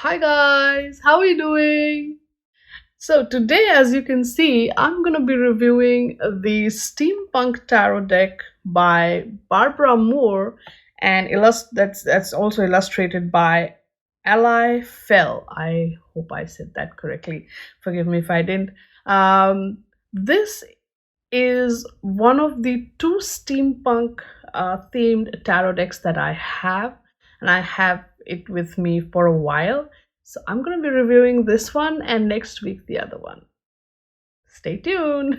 Hi guys, how are you doing? So today, as you can see, I'm gonna be reviewing the Steampunk Tarot deck by Barbara Moore, and that's also illustrated by Ally Fell. I hope I said that correctly. Forgive me if I didn't. This is one of the two steampunk themed tarot decks that I have, and I have it with me for a while. So I'm going to be reviewing this one and next week the other one. Stay tuned.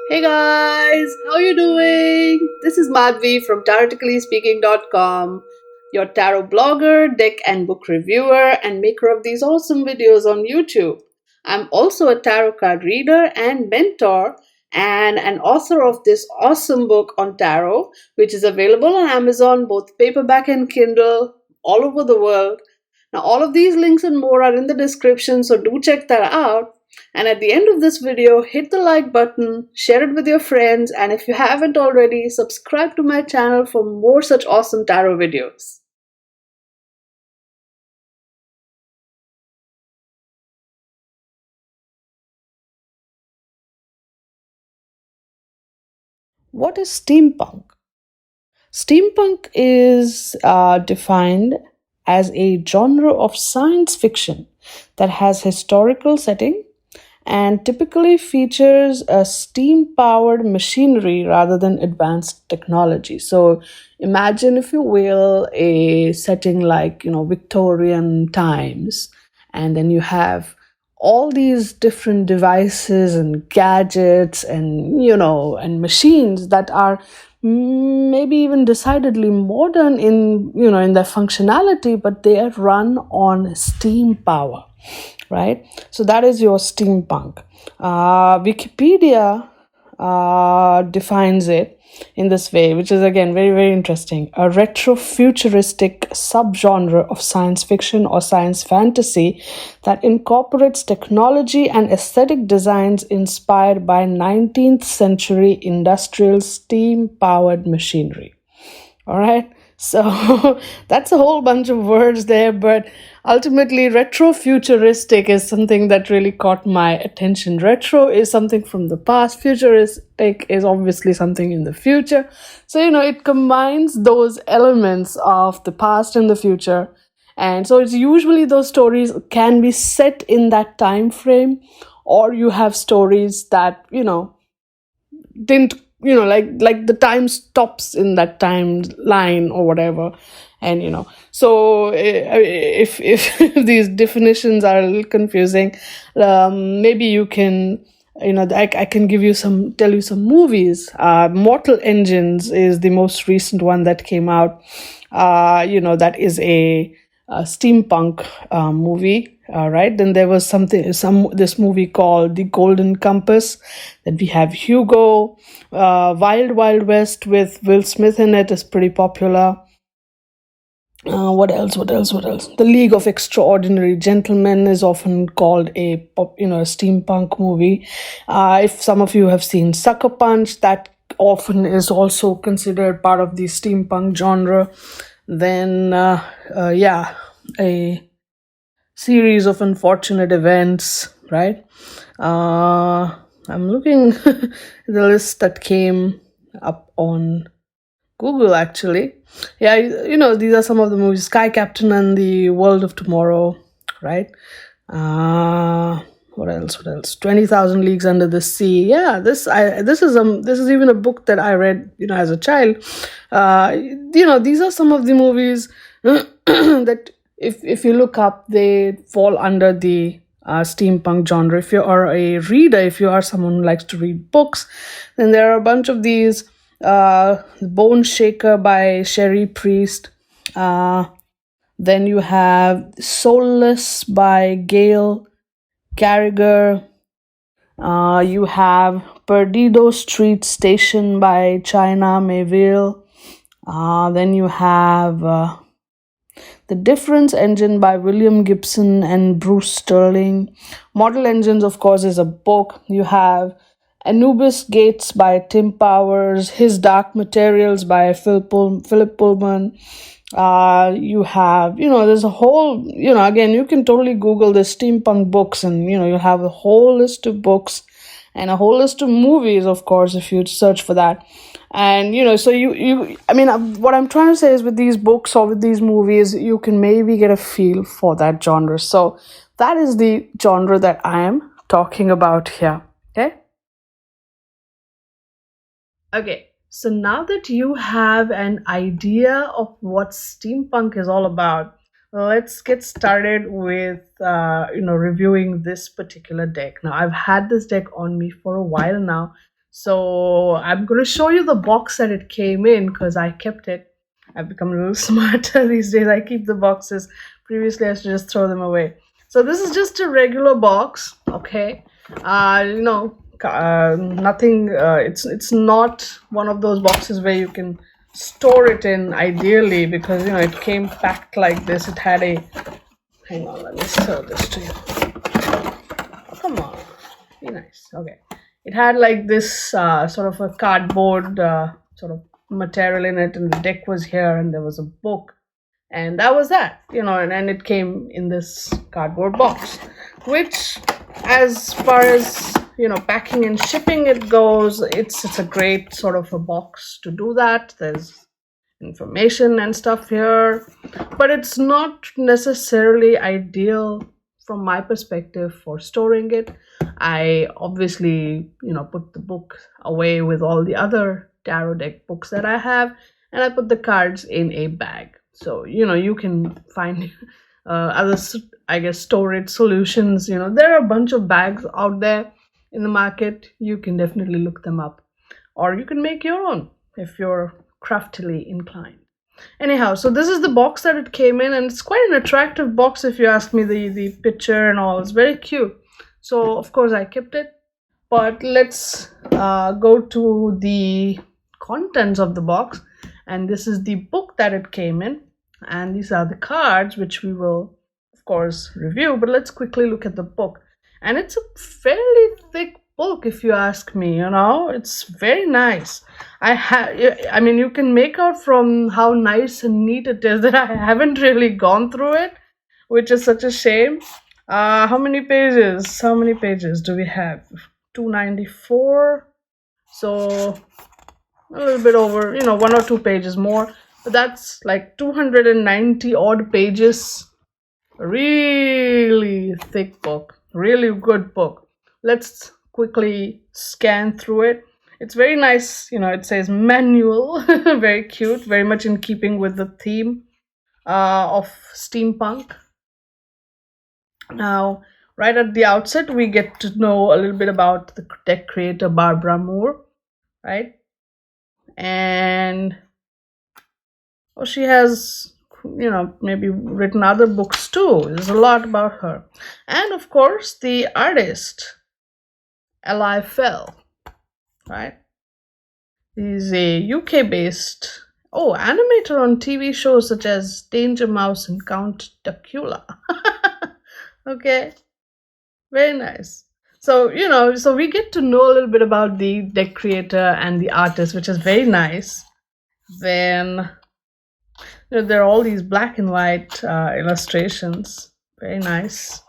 Hey guys, how you doing? This is Madhvi from TaroticallySpeaking.com, your tarot blogger, deck and book reviewer, and maker of these awesome videos on YouTube. I'm also a tarot card reader and mentor, and an author of this awesome book on tarot, which is available on Amazon, both paperback and Kindle, all over the world. Now, all of these links and more are in the description, so do check that out. And at the end of this video, hit the like button, share it with your friends, and if you haven't already, subscribe to my channel for more such awesome tarot videos. What is steampunk? Steampunk is defined as a genre of science fiction that has historical setting and typically features a steam powered machinery rather than advanced technology. So imagine, if you will, a setting like, Victorian times, and then you have all these different devices and gadgets and and machines that are maybe even decidedly modern in their functionality, but they are run on steam power, right? So that is your steampunk. Wikipedia defines it in this way, which is again very, very interesting. A retrofuturistic subgenre of science fiction or science fantasy that incorporates technology and aesthetic designs inspired by 19th century industrial steam powered machinery. All right. So that's a whole bunch of words there, but ultimately, retrofuturistic is something that really caught my attention. Retro is something from the past, futuristic is obviously something in the future. So, it combines those elements of the past and the future. And so it's usually those stories can be set in that time frame, or you have stories that, didn't like the time stops in that timeline or whatever. And so if these definitions are a little confusing, maybe you can, I can tell you some movies. Mortal Engines is the most recent one that came out. That is a steampunk movie. Right. Then there was this movie called The Golden Compass. Then we have Hugo. Wild Wild West with Will Smith in it is pretty popular. What else? The League of Extraordinary Gentlemen is often called a steampunk movie. If some of you have seen Sucker Punch, that often is also considered part of the steampunk genre. Then, a series of unfortunate events, right? I'm looking at the list that came up on Google, actually. Yeah, these are some of the movies. Sky Captain and the World of Tomorrow, right? What else? 20,000 Leagues Under the Sea. Yeah, this is even a book that I read, as a child. These are some of the movies that if you look up, they fall under the steampunk genre. If you are a reader, if you are someone who likes to read books, then there are a bunch of these. Bone Shaker by Sherry Priest. Then you have Soulless by Gail Carriger. You have Perdido Street Station by China Mayville. Then you have The Difference Engine by William Gibson and Bruce Sterling. Model Engines, of course, is a book. You have Anubis Gates by Tim Powers, His Dark Materials by Philip Pullman. You have, there's a whole, again, you can totally Google the steampunk books, and you'll have a whole list of books and a whole list of movies, of course, if you search for that. And so I mean, what I'm trying to say is, with these books or with these movies, you can maybe get a feel for that genre. So that is the genre that I am talking about here. Okay. Okay, so now that you have an idea of what steampunk is all about, let's get started with reviewing this particular deck. Now, I've had this deck on me for a while now, so I'm going to show you the box that it came in because I kept it. I've become a little smarter these days. I keep the boxes. Previously, I used to just throw them away. So this is just a regular box, okay? Nothing. It's not one of those boxes where you can store it in, ideally, because it came packed like this. It had a. Hang on, let me show this to you. Come on, be nice. Okay, it had like this sort of a cardboard sort of material in it, and the deck was here, and there was a book, and that was that. And it came in this cardboard box, which, as far as packing and shipping it goes, it's a great sort of a box to do that. There's information and stuff here, but it's not necessarily ideal from my perspective for storing it. I obviously put the book away with all the other tarot deck books that I have, and I put the cards in a bag. So you can find other, I guess, storage solutions. There are a bunch of bags out there in the market. You can definitely look them up, or you can make your own if you're craftily inclined. Anyhow, so this is the box that it came in, and it's quite an attractive box if you ask me. The picture and all is very cute, so of course I kept it. But let's go to the contents of the box, and this is the book that it came in, and these are the cards, which we will of course review. But let's quickly look at the book, and it's a fairly thick book if you ask me. It's very nice. I mean, you can make out from how nice and neat it is that I haven't really gone through it, which is such a shame. How many pages do we have? 294. So a little bit over, 1 or 2 pages more, but that's like 290 odd pages. Really thick book, really good book. Let's quickly scan through it. It's very nice. It says manual. Very cute, very much in keeping with the theme of steampunk. Now, right at the outset, we get to know a little bit about the deck creator, Barbara Moore, right? And she has maybe written other books too. There's a lot about her. And of course, the artist, Eli Fell, right? He's a UK based animator on TV shows such as Danger Mouse and Count Dracula. Okay, very nice. So so we get to know a little bit about the deck creator and the artist, which is very nice. Then there are all these black and white illustrations. Very nice.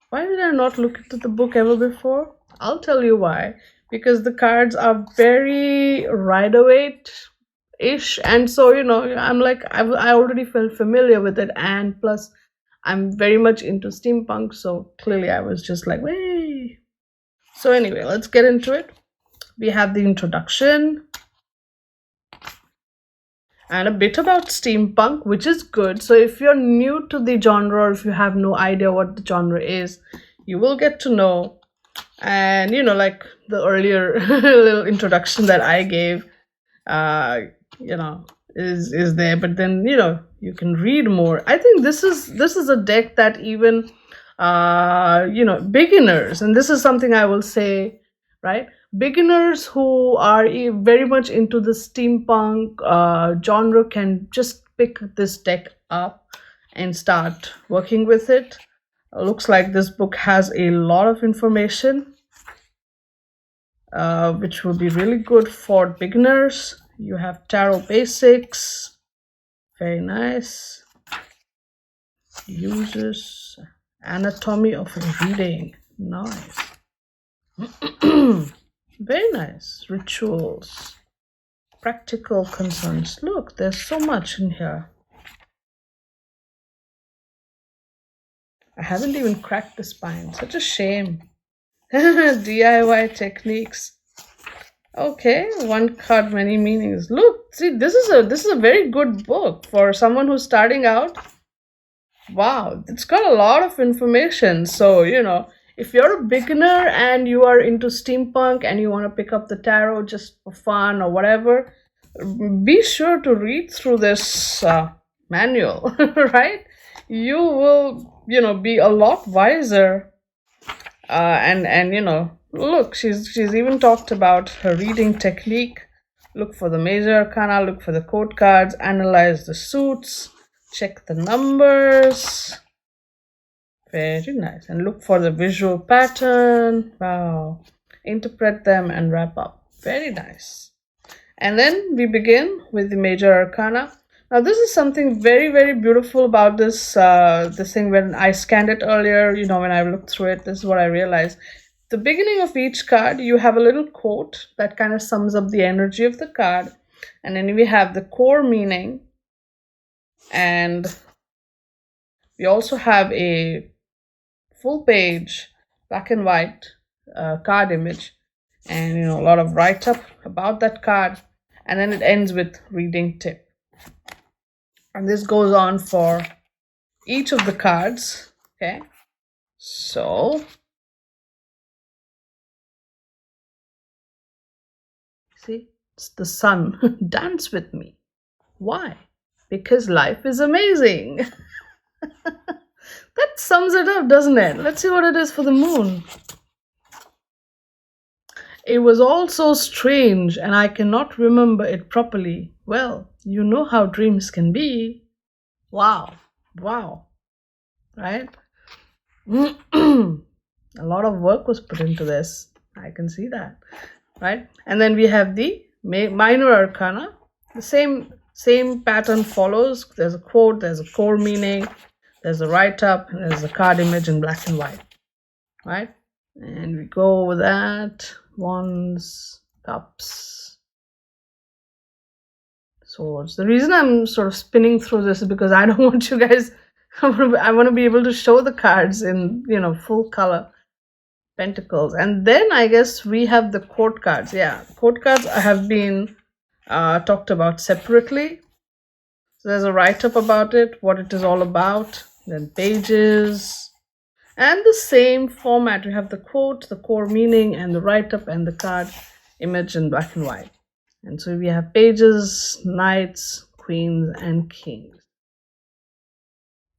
Why did I not look into the book ever before? I'll tell you why. Because the cards are very Rider-Waite-ish, and so I'm like, I already felt familiar with it, and plus I'm very much into steampunk, so clearly I was just like, hey. So anyway, let's get into it. We have the introduction and a bit about steampunk, which is good. So if you're new to the genre, or if you have no idea what the genre is, you will get to know. And like the earlier little introduction that I gave, is there. But then you can read more. I think this is a deck that even beginners, and this is something I will say, right? Beginners who are very much into the steampunk genre can just pick this deck up and start working with it. Looks like this book has a lot of information, which will be really good for beginners. You have tarot basics, Very nice. Uses anatomy of reading. Nice. Very nice. Rituals. Practical concerns. Look, there's so much in here. I haven't even cracked the spine. Such a shame. DIY techniques. Okay, one card, many meanings. Look, see, this is a very good book for someone who's starting out. Wow, it's got a lot of information. So, if you're a beginner and you are into steampunk and you want to pick up the tarot just for fun or whatever, be sure to read through this manual, right? You will, be a lot wiser. And look, she's even talked about her reading technique. Look for the major arcana, look for the code cards, analyze the suits, check the numbers. Very nice. And look for the visual pattern. Wow. Interpret them and wrap up. Very nice. And then we begin with the major arcana. Now this is something very, very beautiful about this thing. When I scanned it earlier, when I looked through it, this is what I realized. The beginning of each card, you have a little quote that kind of sums up the energy of the card. And then we have the core meaning. And we also have a full page, black and white card image. And, a lot of write-up about that card. And then it ends with reading tip. And this goes on for each of the cards. Okay. So, see, it's the sun. Dance with me. Why? Because life is amazing. That sums it up, doesn't it? Let's see what it is for the moon. It was all so strange, and I cannot remember it properly. Well, you know how dreams can be. Wow. Wow. Right? A lot of work was put into this. I can see that. Right? And then we have the minor arcana. The same pattern follows. There's a quote, there's a core meaning, there's a write-up, and there's a card image in black and white. Right? And we go over that. Wands, cups, swords. The reason I'm sort of spinning through this is because I don't want you guys, I want to be able to show the cards in, full color. Pentacles. And then I guess we have the court cards. Yeah, court cards have been talked about separately. So there's a write-up about it, what it is all about, then pages. And the same format, you have the quote, the core meaning, and the write-up and the card image in black and white. And so we have pages, knights, queens, and kings.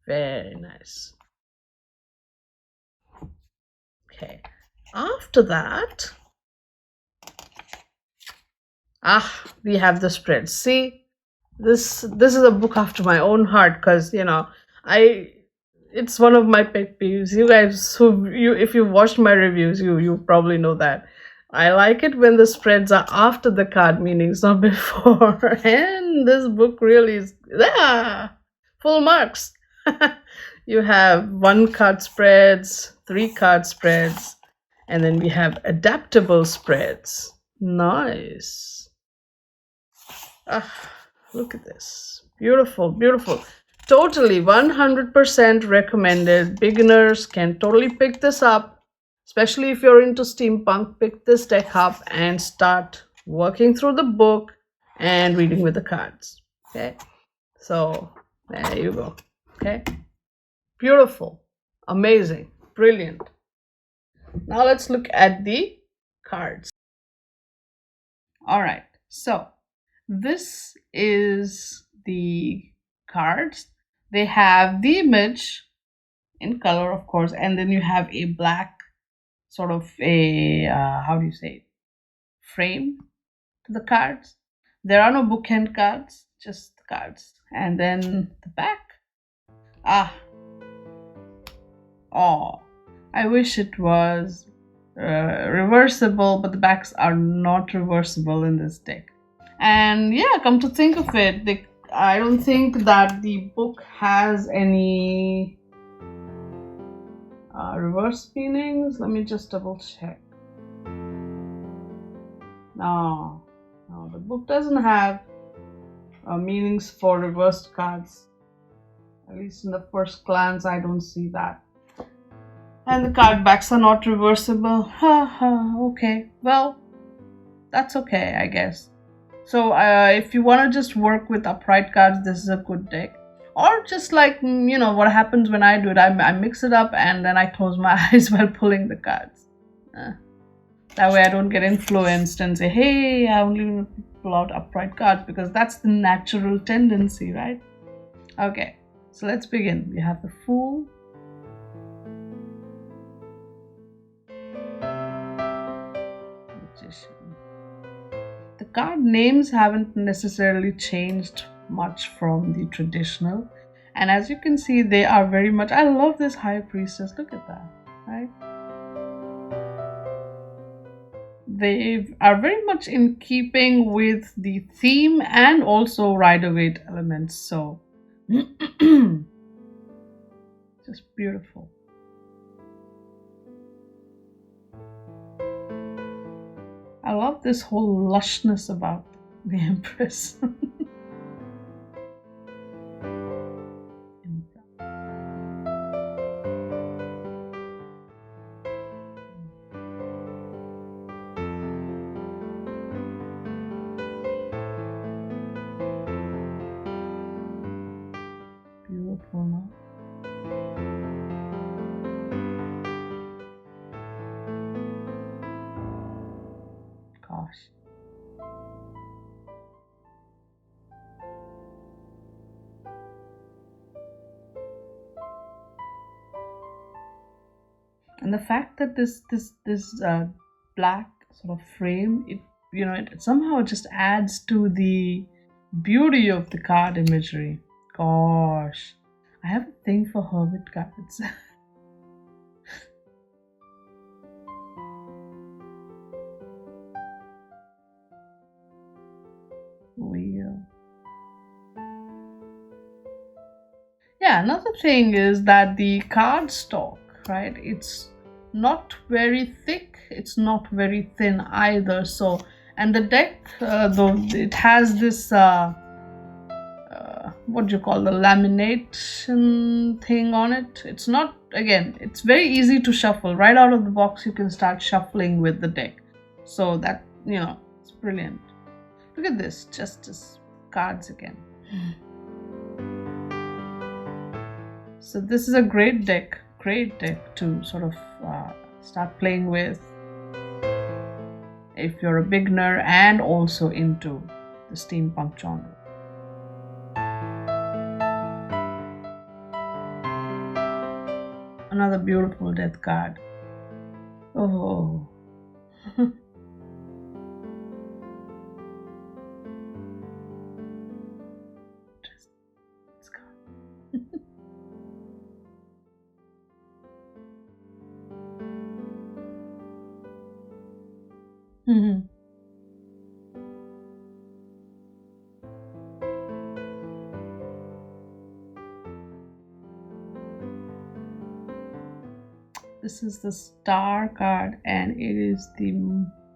Very nice. Okay. After that, we have the spreads. See, this is a book after my own heart because, it's one of my pet peeves. You guys, if you watched my reviews, you probably know that. I like it when the spreads are after the card meanings, not before. And this book really is full marks. You have 1 card spreads, 3 card spreads, and then we have adaptable spreads. Nice. Look at this. Beautiful, beautiful. Totally 100% recommended. Beginners can totally pick this up, especially if you're into steampunk. Pick this deck up and start working through the book and reading with the cards. Okay, so there you go. Okay, beautiful, amazing, brilliant. Now let's look at the cards. All right, so this is the cards. They have the image in color, of course, and then you have a black sort of a how do you say it, frame to the cards. There are no bookend cards, just the cards. And then the back. I wish it was reversible, but the backs are not reversible in this deck. And yeah, come to think of it, I don't think that the book has any reverse meanings. Let me just double check. No, the book doesn't have meanings for reversed cards. At least in the first glance, I don't see that. And the card backs are not reversible. Okay. Well, that's okay, I guess. So if you want to just work with upright cards, this is a good deck. Or just like, what happens when I do it, I mix it up and then I close my eyes while pulling the cards. That way I don't get influenced and say, hey, I only want to pull out upright cards, because that's the natural tendency, right? Okay, so let's begin. We have the Fool, Magician. The card names haven't necessarily changed much from the traditional, and as you can see, they are very much, I love this High Priestess, look at that, right? They are very much in keeping with the theme and also Rider-Waite elements, so just beautiful. I love this whole lushness about the Empress. Beautiful, no? Gosh. And the fact that this black sort of frame, it somehow just adds to the beauty of the card imagery. Gosh, I have a thing for hermit cards. Wheel. Yeah, another thing is that the card stock, right? It's not very thick, it's not very thin either. So, and the deck, though it has this what do you call, the lamination thing on it, it's not, again, it's very easy to shuffle right out of the box. You can start shuffling with the deck, so that, it's brilliant. Look at this, just as cards again. So this is a great deck to sort of start playing with if you're a beginner and also into the steampunk genre. Another beautiful death card. Oh. Let's go. This is the Star card, and it is the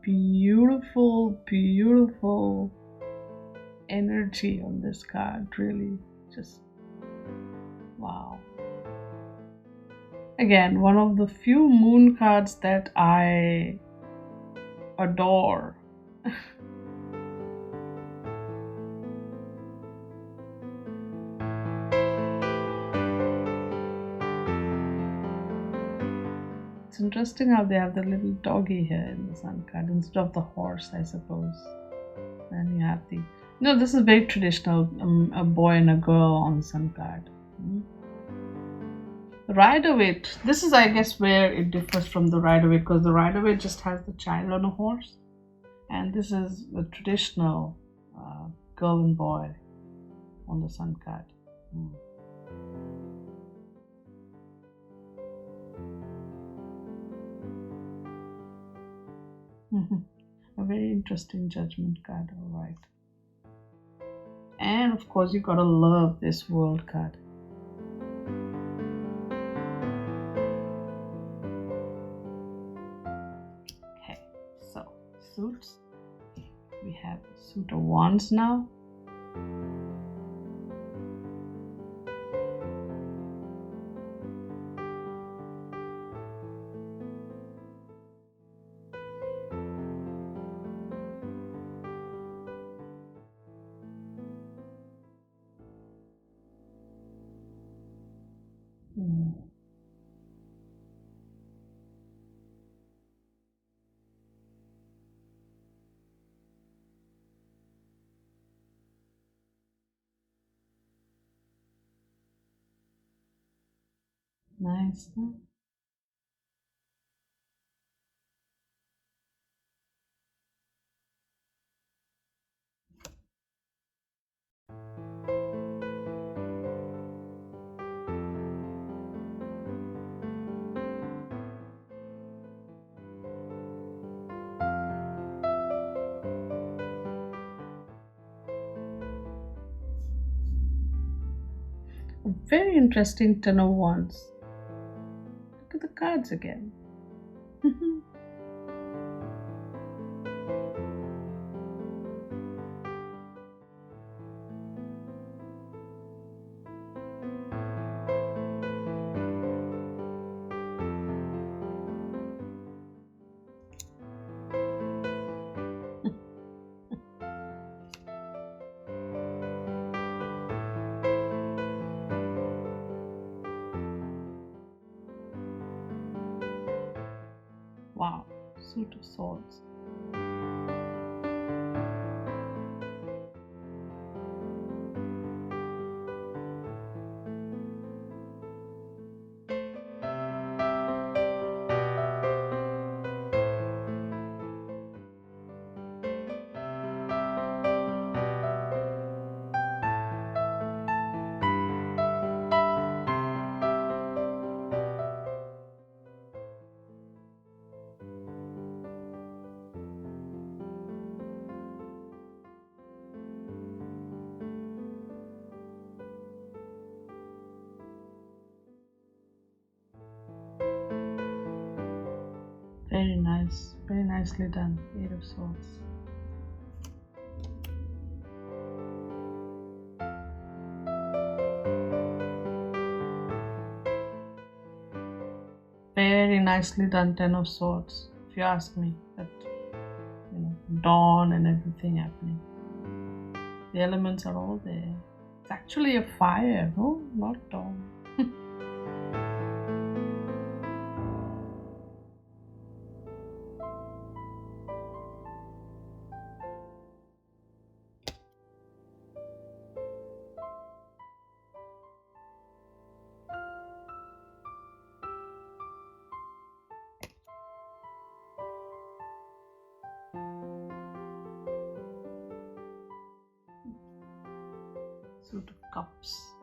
beautiful energy on this card. Really, just wow. Again, one of the few moon cards that I adore. It's interesting how they have the little doggy here in the sun card instead of the horse, I suppose. Then you have the... No, this is very traditional, a boy and a girl on the sun card. The Rider-Waite, this is, I guess, where it differs from the Rider-Waite, because the Rider-Waite just has the child on a horse, and this is the traditional girl and boy on the sun card. A very interesting judgment card, alright. And of course, you gotta love this world card. Okay, so suits. We have the suit of wands now. Nice. A very interesting Ten of Wands. Look at the cards again. Wow, Suit of Swords. Very nice, very nicely done. Eight of Swords. Very nicely done, Ten of Swords, if you ask me. That, dawn and everything happening. The elements are all there. It's actually a fire, no? Not dawn. Suit of Cups.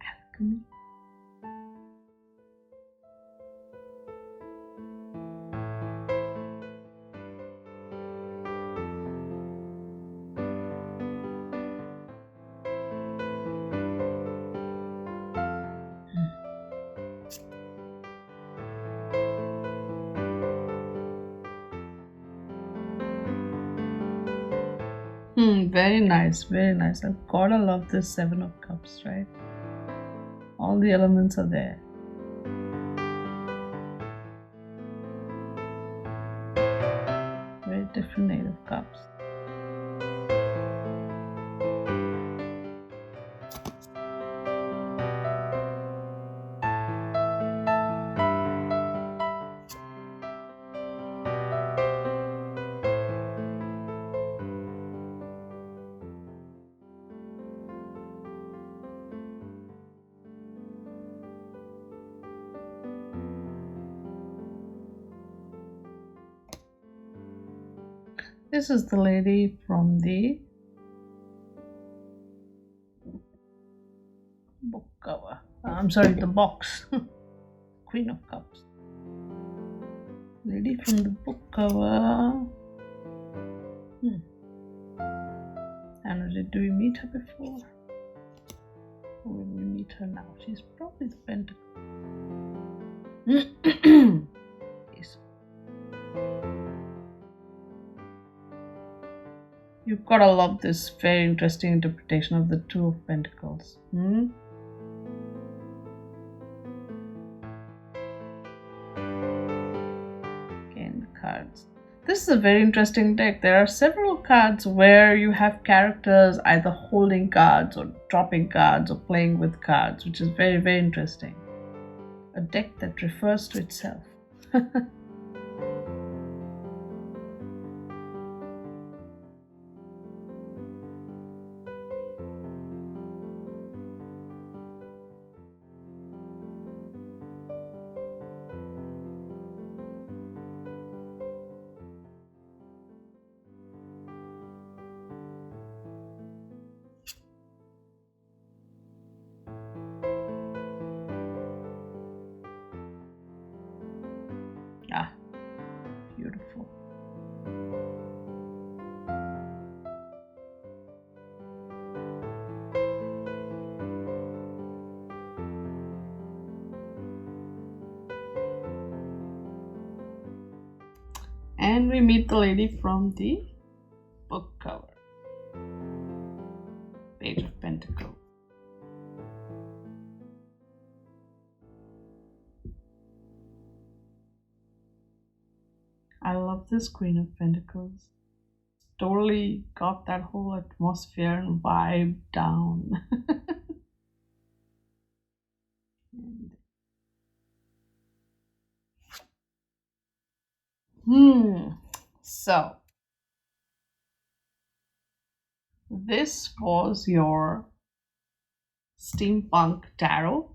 Alchemy. Very nice, very nice. I've gotta love this Seven of Cups, right? All the elements are there. Very different Eight of Cups. This is the lady from the book cover. I'm sorry, the box. Queen of Cups. Lady from the book cover. And did we meet her before? Or will we meet her now? She's probably the pentacle. Yes. You've gotta love this very interesting interpretation of the Two of Pentacles. Again, cards. This is a very interesting deck. There are several cards where you have characters either holding cards or dropping cards or playing with cards, which is very, very interesting. A deck that refers to itself. Ah, beautiful. And we meet the lady from the book cover. Page of Pentacles. I love this Queen of Pentacles. Totally got that whole atmosphere and vibe down. So this was your Steampunk Tarot,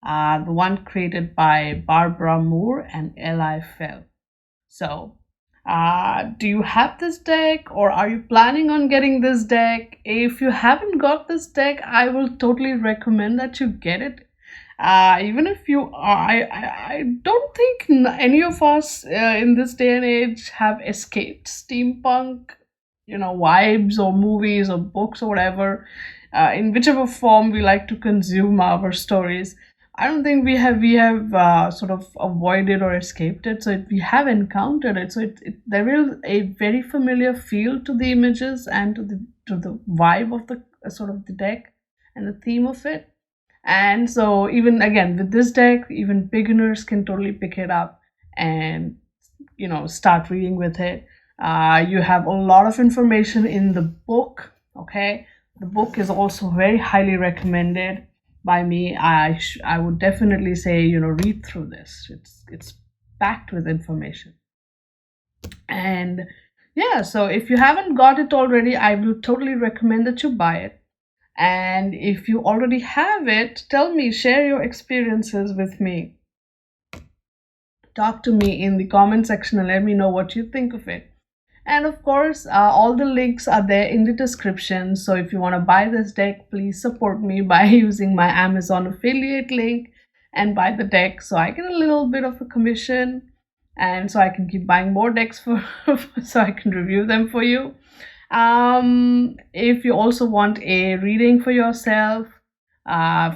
the one created by Barbara Moore and Eli Fell. So, do you have this deck, or are you planning on getting this deck? If you haven't got this deck, I will totally recommend that you get it. Even if you are, I don't think any of us in this day and age have escaped steampunk, vibes or movies or books or whatever, in whichever form we like to consume our stories. I don't think we have sort of avoided or escaped it. So we have encountered it. So there is a very familiar feel to the images and to the vibe of the sort of the deck and the theme of it. And so even again with this deck, even beginners can totally pick it up and start reading with it. You have a lot of information in the book. Okay, the book is also very highly recommended by me. I would definitely say read through this. It's packed with information. And yeah, so if you haven't got it already, I will totally recommend that you buy it. And if you already have it, tell me, share your experiences with me. Talk to me in the comment section and let me know what you think of it. And of course, all the links are there in the description. So if you want to buy this deck, please support me by using my Amazon affiliate link and buy the deck so I get a little bit of a commission, and so I can keep buying more decks so I can review them for you. If you also want a reading for yourself,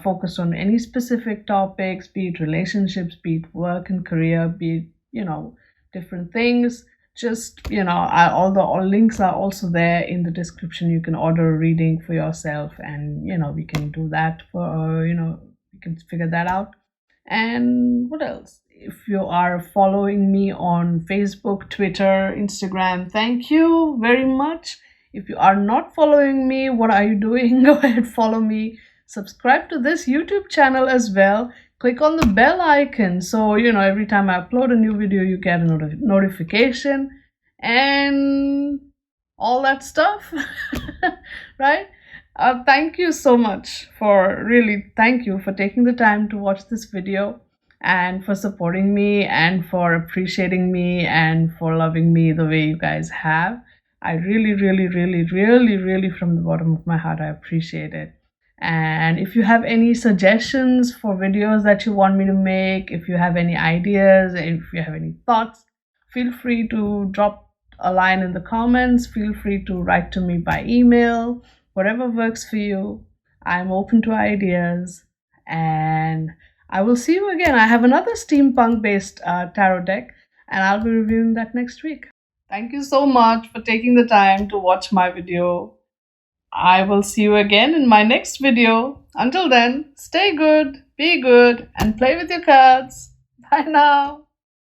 focused on any specific topics, be it relationships, be it work and career, be it, different things, just, all links are also there in the description. You can order a reading for yourself, and, we can do that for, we can figure that out. And what else? If you are following me on Facebook, Twitter, Instagram, thank you very much. If you are not following me, what are you doing? Go ahead, follow me. Subscribe to this YouTube channel as well. Click on the bell icon so every time I upload a new video you get a notification and all that stuff. Right? Thank you so much thank you for taking the time to watch this video, and for supporting me, and for appreciating me, and for loving me the way you guys have. I really, really, really, really, really, from the bottom of my heart, I appreciate it. And if you have any suggestions for videos that you want me to make, if you have any ideas, if you have any thoughts Feel free to drop a line in the comments. Feel free to write to me by email, whatever works for you. I'm open to ideas, and I will see you again. I have another steampunk based tarot deck, and I'll be reviewing that next week. Thank you so much for taking the time to watch my video. I will see you again in my next video. Until then, stay good, be good, and play with your cards. Bye now.